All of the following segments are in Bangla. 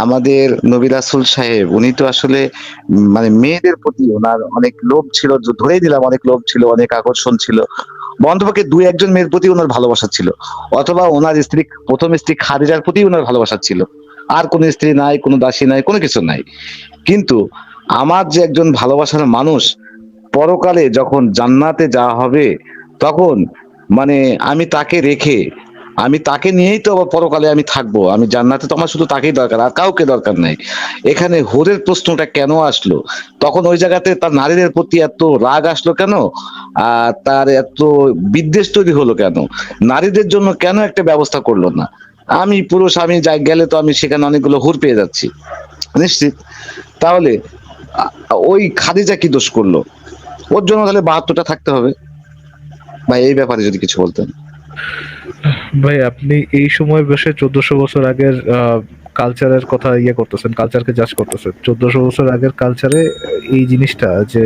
আমাদের নবী রাসূল সাহেব উনি তো আসলে মানে মেয়েদের প্রতি উনার অনেক লোভ ছিল। ধরেই দিলাম অনেক লোভ ছিল, অনেক আকর্ষণ ছিল। অন্তপক্ষে ২-১ জন মেয়ের প্রতি উনার ভালোবাসা ছিল। অথবা উনার স্ত্রী ১ম স্ত্রী খাদিজার প্রতি উনার ভালোবাসা ছিল। আর কোন স্ত্রী নাই, কোন দাসী নাই, কোন কিছু নাই। কিন্তু আমার যে একজন ভালোবাসার মানুষ পরকালে যখন জান্নাতে যাওয়া হবে, তখন মানে আমি তাকে রেখে, আমি তাকে নিয়েই তো আবার পরকালে আমি থাকবো। আমি জান্নাতে তো আমার শুধু তাকেই দরকার, আর কাউকে দরকার নাই। এখানে হুরের প্রশ্নটা কেন আসলো? তখন ওই জায়গাতে তার নারীদের প্রতি এত রাগ আসলো কেন? আর তার এত বিদ্বেষ তৈরি হলো কেন? নারীদের জন্য কেন একটা ব্যবস্থা করলো না? আমি পুরুষ, আমি যাই গেলে তো আমি সেখানে অনেকগুলো হুর পেয়ে যাচ্ছি। নিশ্চিত। তাহলে ওই খাদিজা কি দোষ করলো? ওর জন্য তাহলে ৭২টা থাকতে হবে। ভাই এই ব্যাপারে যদি কিছু বলতেন। ভাই আপনি এই সময় বসে ১৪০০ বছর আগের কালচারের কথা করতেছেন, কালচারকে জাজ করতেছেন। ১৪০০ বছর আগের কালচারে এই জিনিসটা যে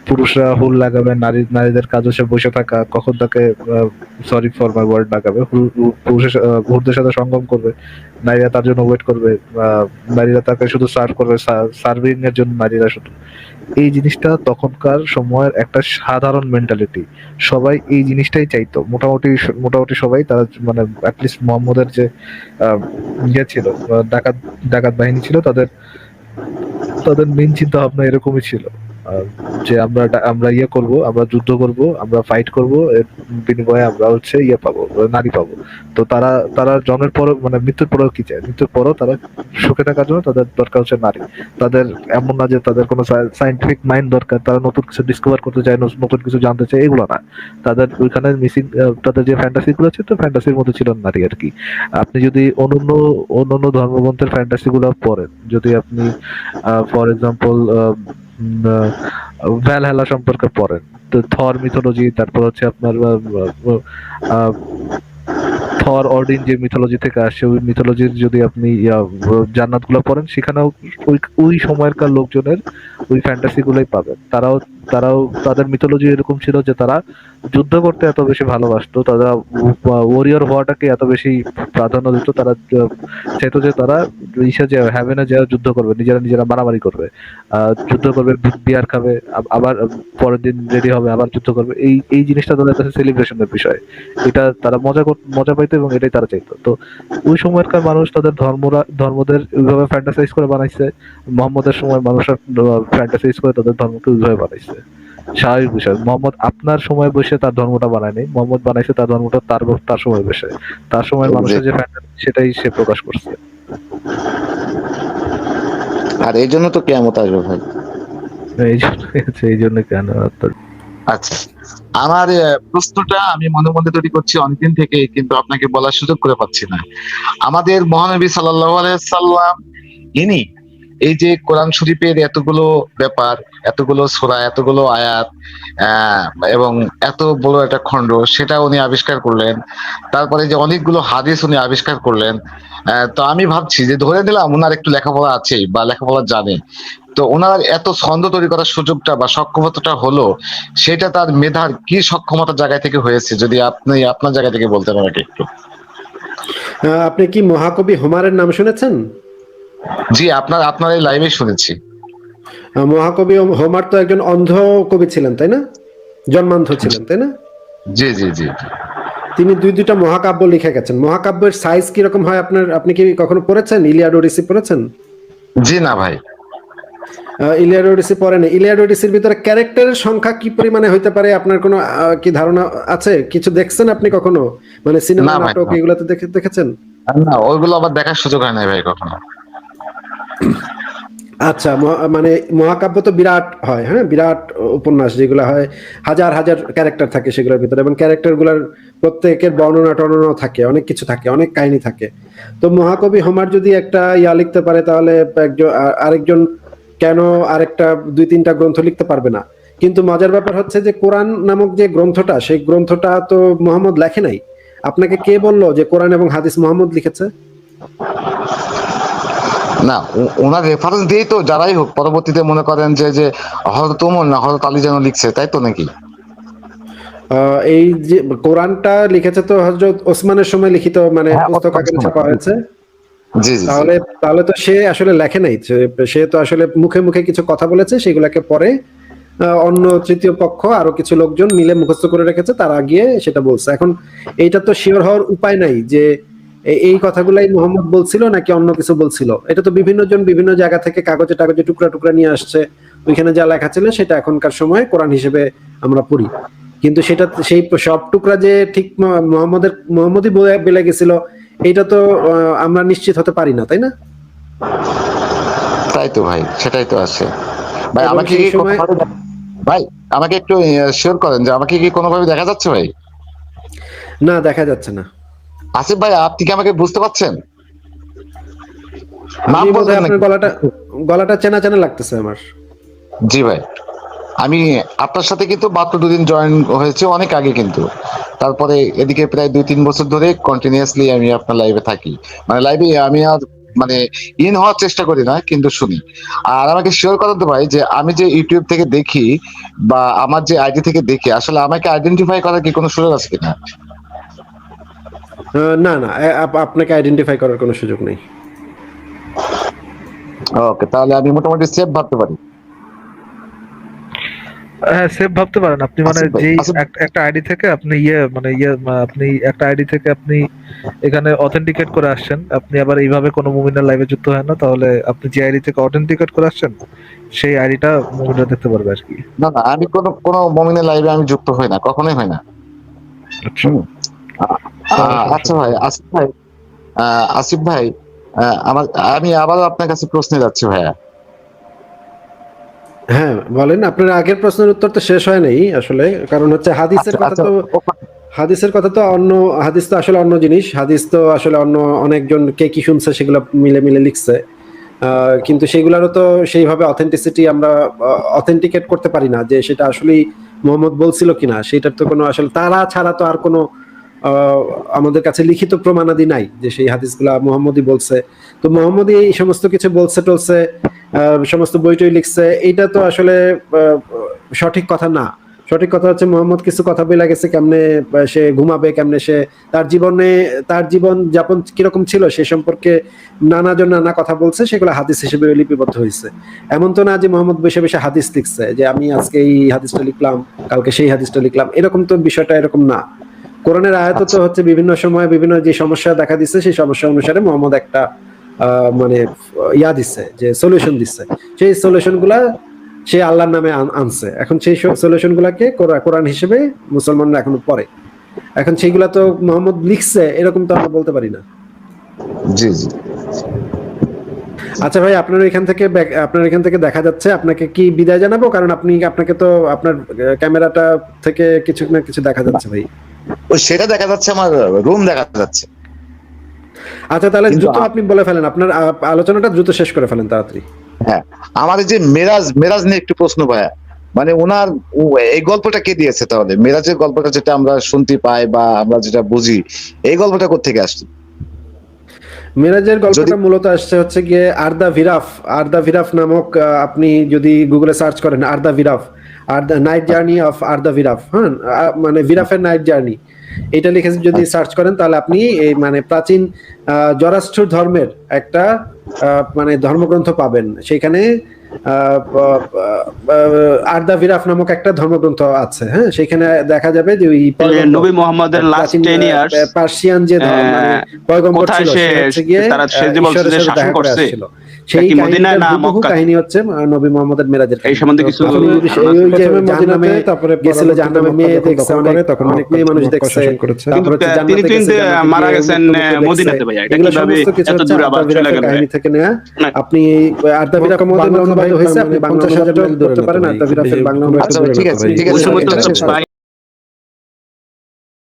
পুরুষরা হুল লাগাবে, নারীদের কাজ হচ্ছে বসে থাকা, কখন তাকে সরি ফর মাই ওয়ার্ড লাগাবে, পুরুষের হুরদের সাথে সঙ্গম করবে, নারীরা তার জন্য ওয়েট করবে, নারীরা তাকে শুধু সার্ভ করবে, সার্ভিং এর জন্য নারীরা শুধু। এই জিনিসটা তখনকার সময়ের একটা সাধারণ মেন্টালিটি। সবাই এই জিনিসটাই চাইতো, মোটামুটি মোটামুটি সবাই। তারা মানে অ্যাটলিস্ট মোহাম্মদের যে আহ, ছিল, ডাকাত ডাকাত বাহিনী ছিল, তাদের তাদের মেইন চিন্তা ভাবনা এরকমই ছিল, যে আমরা করব, আমরা যুদ্ধ করব, আমরা ফাইট করব, এর বিনিময়ে আমরা হচ্ছে পাবো, নারী পাবো। তো তারা তারা জন্মের পর মানে মৃত্যুর পরেও কি চায়? মৃত্যুর পরও তারা সুখে থাকার জন্য তাদের দরকার হচ্ছে নারী। তাদের এমন না যে তাদের কোনো সায়েন্টিফিক মাইন্ড দরকার, তারা নতুন কিছু ডিসকভার করতে চায়, নতুন কিছু জানতে চায়, এগুলো না। তাদের ওইখানে মিসিং, তাদের যে ফ্যান্টাসি গুলো ছিল, ফ্যান্টাসির মধ্যে ছিল নারী আর কি। আপনি যদি অন্যান্য অন্যান্য ধর্মগ্রন্থের ফ্যান্টাসি গুলো পড়েন, যদি আপনি ফর এক্সাম্পল ভ্যালহালা সম্পর্কে পড়েন, তো থর মিথোলজি, তারপর হচ্ছে আপনার আহ, থর অডিন যে মিথোলজি থেকে আসে, ওই মিথোলজির যদি আপনি জান্নাত গুলো পড়েন, সেখানেও ওই ওই সময়কার লোকজনের ওই ফ্যান্টাসি গুলোই পাবেন। তারাও তারাও তাদের মিথোলজি এরকম ছিল যে তারা যুদ্ধ করতে এত বেশি ভালোবাসতো, তারা ওরিয়র হওয়াটাকে এত বেশি প্রাধান্য দিত। তারা চাইতো যে তারা যে হ্যাভেনে যে যুদ্ধ করবে, নিজেরা নিজেরা মারামারি করবে, যুদ্ধ করবে, বিয়ার খাবে, আবার পরের দিন রেডি হবে, আবার যুদ্ধ করবে। এই এই জিনিসটা তাদের কাছে সেলিব্রেশনের বিষয়। এটা তারা মজা পাইতো এবং এটাই তারা চাইতো। তো ওই সময়কার মানুষ তাদের ধর্মদের ওইভাবে ফ্যান্টাসাইজ করে বানাইছে। মোহাম্মদের সময় মানুষরা ফ্যান্টাসাইজ করে তাদের ধর্মকে ওইভাবে বানাইছে। স্বাভাবিক বিষয়। মোহাম্মদ আপনার সময় বসে তার ধর্মটা বানায়নি, মোহাম্মদ বানাইছে তার ধর্মটা তার সময় বসে। তার সময় মানুষের যে ফ্যান্টাসি, সেটাই সে প্রকাশ করছে। আর এই জন্য তো কেয়ামত আসবে ভাই। এই জন্য কেন আচ্ছা, আমার প্রশ্নটা আমি মনে মনে তৈরি করছি অনেকদিন থেকে, কিন্তু আপনাকে বলার সুযোগ করে পাচ্ছি না। আমাদের মহানবী সাল্লাল্লাহু আলাইহি সাল্লাম ইনি এই যে কোরআন শরীফের এতগুলো ব্যাপার, এতগুলো সূরা, এতগুলো আয়াত, আহ, এবং এত বড় একটা খণ্ড, সেটা উনি আবিষ্কার করলেন। তারপরে যে অনেকগুলো হাদিস উনি আবিষ্কার করলেন। তো আমি ভাবছি যে ধরে নিলাম ওনার একটু লেখাপড়া আছে বা লেখাপড়া জানে, তো ওনার এত ছন্দ তৈরি করার সুযোগটা বা সক্ষমতাটা হলো, সেটা তার মেধার কি সক্ষমতার জায়গা থেকে হয়েছে, যদি আপনি আপনার জায়গা থেকে বলতেন আমাকে একটু। আপনি কি মহাকবি হোমারের নাম শুনেছেন? জি, আপনার আপনার এই লাইভে শুনেছি। মহাকবি হোমার তো একজন অন্ধ কবি ছিলেন, তাই না? জন্মান্ধ ছিলেন, তাই না? জি জি জি। তিনি দুইটা মহাকাব্য লিখে গেছেন। মহাকাব্যের সাইজ কিরকম হয় আপনি কি কখনো পড়েছেন? ইলিয়াড ওডিসি পড়েছেন? জি না ভাই। ইলিয়াড ওডিসি পড়েন? ইলিয়াড ওডিসির ভিতরে ক্যারেক্টারের সংখ্যা কি পরিমাণে হইতে পারে আপনার কোনো কি ধারণা আছে? কিছু দেখছেন আপনি কখনো? মানে সিনেমা, না ভাই, নাটক এগুলোতে দেখেছেন? না ওইগুলো আবার দেখার সুযোগ হয় নাই ভাই কখনো। আচ্ছা, মানে মহাকাব্য তো বিরাট হয়, হ্যাঁ, বিরাট উপন্যাস যেগুলো হয়, হাজার হাজার ক্যারেক্টার থাকে সেগুলোর ভিতরে, এবং ক্যারেক্টার গুলার প্রত্যেকের বর্ণনা টর্ণনা থাকে, অনেক কিছু থাকে, অনেক কাহিনী থাকে। তো মহাকবি হোমার যদি একটা লিখতে পারে, তাহলে একজন আরেকজন কেন আরেকটা ২-৩টা গ্রন্থ লিখতে পারবে না? কিন্তু মজার ব্যাপার হচ্ছে যে কোরআন নামক যে গ্রন্থটা, সেই গ্রন্থটা তো মোহাম্মদ লেখে নাই। আপনাকে কে বললো যে কোরআন এবং হাদিস মোহাম্মদ লিখেছে? না, ওনার রেফারেন্স দিয়েই তো যারাই হোক পরবর্তীতে মনে করেন যে যে হযরত ওমর না হযরত আলী যেন লিখছে, তাই তো নাকি? এই যে কোরআনটা লিখেছে তো হযরত ওসমানের সময় লিখিত, মানে হ্যাঁ, পুস্তক আকারে ছাপা হয়েছে। জি জি জি। তাহলে তাহলে তো সে আসলে লেখে নাই, সে তো আসলে মুখে মুখে কিছু কথা বলেছে, সেগুলাকে পরে অন্য তৃতীয় পক্ষ আরো কিছু লোকজন মিলে মুখস্থ করে রেখেছে, তারা গিয়ে সেটা বলছে। এখন এইটা তো শিওর হওয়ার উপায় নাই যে এই কথাগুলাই মোহাম্মদ বলছিল নাকি অন্য কিছু বলছিল। এটা তো বিভিন্ন জন বিভিন্ন জায়গা থেকে কাগজে টাগজে টুকরা টুকরা নিয়ে আসছে, ওইখানে যা লেখা ছিল সেটা এখনকার সময় কোরআন হিসেবে আমরা পড়ি। কিন্তু সেটা সেই সব টুকরা যে ঠিক মোহাম্মদই বলে গেছিল, এটা তো আমরা নিশ্চিত হতে পারি না, তাই না? তাই তো ভাই, সেটাই তো আছে ভাই। এবং আমাকে সেই কি সময় ভাই আমাকে একটু শিওর করেন যে আমাকে কি কোনোভাবে দেখা যাচ্ছে ভাই? না, দেখা যাচ্ছে না। আসিফ ভাই, আপনি কি আমাকে বুঝতে পারছেন? নাম আমি বোধহয় বলবেন আপনার নাকি? গলাটা চেনা চেনা লাগতেছে আমার। জি ভাই, আমি আপনার সাথে কিন্তু মাত্র 2 দিন জয়েন হয়েছে, অনেক আগে কিন্তু। তারপরে এদিকে প্রায় 2-3 বছর ধরে কন্টিনিউয়াসলি আমি আপনার লাইভে থাকি, মানে লাইভে আমি আর মানে ইন হওয়ার চেষ্টা করি না, কিন্তু শুনি। আর আমাকে শিওর করেন তো ভাই যে আমি যে ইউটিউব থেকে দেখি বা আমার যে আইডি থেকে দেখি, আসলে আমাকে আইডেন্টিফাই করার কি কোনো সুযোগ আছে কিনা? না না, আপনাকে আইডেন্টিফাই করার কোনো সুযোগ নেই। ওকে, তাহলে আমি মোটামুটি সেফ ভাবতে পারি। হ্যাঁ, সেভ ভাবতে পারেন আপনি, মানে আসিফ ভাই, যেই আসিফ একটা আইডি থেকে আপনি আপনি একটা আইডি থেকে আপনি এখানে অথেন্টিকেট করে আসছেন, আপনি আবার এইভাবে কোনো মুমিনের লাইভে যুক্ত হয় না, তাহলে আপনি যে আইডি থেকে অথেন্টিকেট করে আসছেন সেই আইডিটা মুমিনরা দেখতে পারবে আর কি। না না, আমি কোনো মমিনের লাইভে আমি যুক্ত হই না, কখনোই হই না। আচ্ছা, হুম। আচ্ছা ভাই, আসিফ ভাই, আসিফ ভাই, আমার আমি আবার আপনার কাছে প্রশ্নে যাচ্ছি ভাইয়া। হ্যাঁ বলেন, আপনার আগের প্রশ্নের উত্তর তো শেষ হয় নাই আসলে, কারণ হচ্ছে হাদিসের আচ্ছা কথা আচ্ছা, তো, হাদিসের কথা তো অন্য, হাদিস তো আসলে অন্য জিনিস, হাদিস তো আসলে অন্য অনেকজন কে কি শুনছে সেগুলো মিলে মিলে লিখছে। কিন্তু সেগুলোরও তো সেইভাবে অথেন্টিসিটি আমরা অথেন্টিকেট করতে পারি না যে সেটা আসলেই মোহাম্মদ বলছিল কিনা, সেটার তো কোনো আসলে তারা ছাড়া তো আর কোনো আহ, আমাদের কাছে লিখিত প্রমাণাদি নাই যে সেই হাদিসগুলা মোহাম্মদই বলছে। তো মোহাম্মদই এই সমস্ত কিছু বলছে টলছে, সমস্ত বই টই লিখছে, এইটা তো আসলে সঠিক কথা না। সঠিক কথা হচ্ছে মোহাম্মদ কিছু কথা বলে গেছে, কেমনে সে ঘুমাবে, কেমনে সে তার জীবনে তার জীবন যাপন কিরকম ছিল সে সম্পর্কে নানা জন নানা কথা বলছে, সেগুলো হাদিস হিসেবে লিপিবদ্ধ হয়েছে। এমন তো না যে মোহাম্মদ বসে বসে হাদিস লিখছে যে আমি আজকে এই হাদিসটা লিখলাম, কালকে সেই হাদিসটা লিখলাম, এরকম তো বিষয়টা এরকম না। কোরআনের আয়াত তো হচ্ছে বিভিন্ন সময় বিভিন্ন যে সমস্যা দেখা দিচ্ছে সেই সমস্যা অনুসারে মোহাম্মদ একটা মানে ইয়া দিচ্ছে, যে সলিউশন দিচ্ছে, সেই সলিউশন গুলা সে আল্লাহর নামে আনছে। এখন সেই সলিউশন গুলাকে কোরআন হিসেবে মুসলমানরা এখনো পড়ে। এখন সেইগুলা তো মোহাম্মদ লিখছে এরকম তো আমরা বলতে পারি না। জি জি। আচ্ছা ভাই, আপনার এখান থেকে দেখা যাচ্ছে, আপনাকে কি বিদায় জানাবো? কারণ আপনাকে তো আপনার ক্যামেরাটা থেকে কিছু না কিছু দেখা যাচ্ছে ভাই। ওই সেটা দেখা যাচ্ছে, আমার রুম দেখা যাচ্ছে। আচ্ছা তাহলে কিন্তু দ্রুত আপনি বলে ফেলেন, আপনার আলোচনাটা দ্রুত শেষ করে ফেলেন তাড়াতাড়ি। হ্যাঁ, আমার এই যে মেরাজ মেরাজ নিয়ে একটু প্রশ্ন ভাইয়া, মানে ওনার এই গল্পটা কে দিয়েছে? তাহলে মেরাজের গল্পটা যেটা আমরা শুনতে পাই বা আমরা যেটা বুঝি, এই গল্পটা কোত্থেকে আসছে? মেরাজের গল্পটা যদি মূলত আসছে হচ্ছে গিয়ে আর্দা ভিরাফ নামক, আপনি যদি গুগলে সার্চ করেন আর্দা ভিরাফ, আর the night journey of Arda Viraf, হ্যাঁ, মানে ভিরাফের নাইট জার্নি, এটা লিখে যদি সার্চ করেন তাহলে আপনি এই মানে প্রাচীন জরাষ্ট্র ধর্মের একটা মানে ধর্মগ্রন্থ পাবেন। সেখানে আর্দা ভিরাফ নামক একটা ধর্মগ্রন্থ আছে, হ্যাঁ, সেখানে দেখা যাবে যে ওই নবী মোহাম্মদের লাস্ট 10 ইয়ার্স পার্সিয়ান যে মানে পয়গম্বর ছিল, কোথায় সে হচ্ছে গিয়ে সে যে বলছে ঈশ্বরের যে সাথে শাসন দেখা করে করছে, আসছিল। সেই মদিনায় না হুবহু মক্কাতে? কাহিনী হচ্ছে নবী মোহাম্মদের মেরাজের এই সম্বন্ধে কিছু আপনি যদি ওই যে জাহান্নামে তারপরে গেছিল, জাহান্নামে মেয়ে দেখছে, তখন অনেক মেয়ে মানুষ দেখছে, শাসন করেছে। তারপর হচ্ছে কিন্তু জান্নাতে তিনি গেছে, জান্নাতে মারা গিয়ে গেছেন মুক্ত দেখছে। মদিনাতে ভাইয়া, এটা এগুলো কিভাবে সমস্ত কিছু এত হচ্ছে দূর আবার আর্দা চলে ভিরাফের গেল? কাহিনী থেকে নেওয়া। না। আপনি আর্দা ভিরাফ মক্কা বাংলা অনুবাদ মদিনা হয়েছে, মানে আপনি বাংলা 50,000 অনুবাদ মাইল দূরে করতে না তো পারেন ভাই। আর্দা ভিরাফের বাংলা অনুবাদ। আচ্ছা ঠিক আছে ঠিক ওই আছে সময় তো এটা- ভাই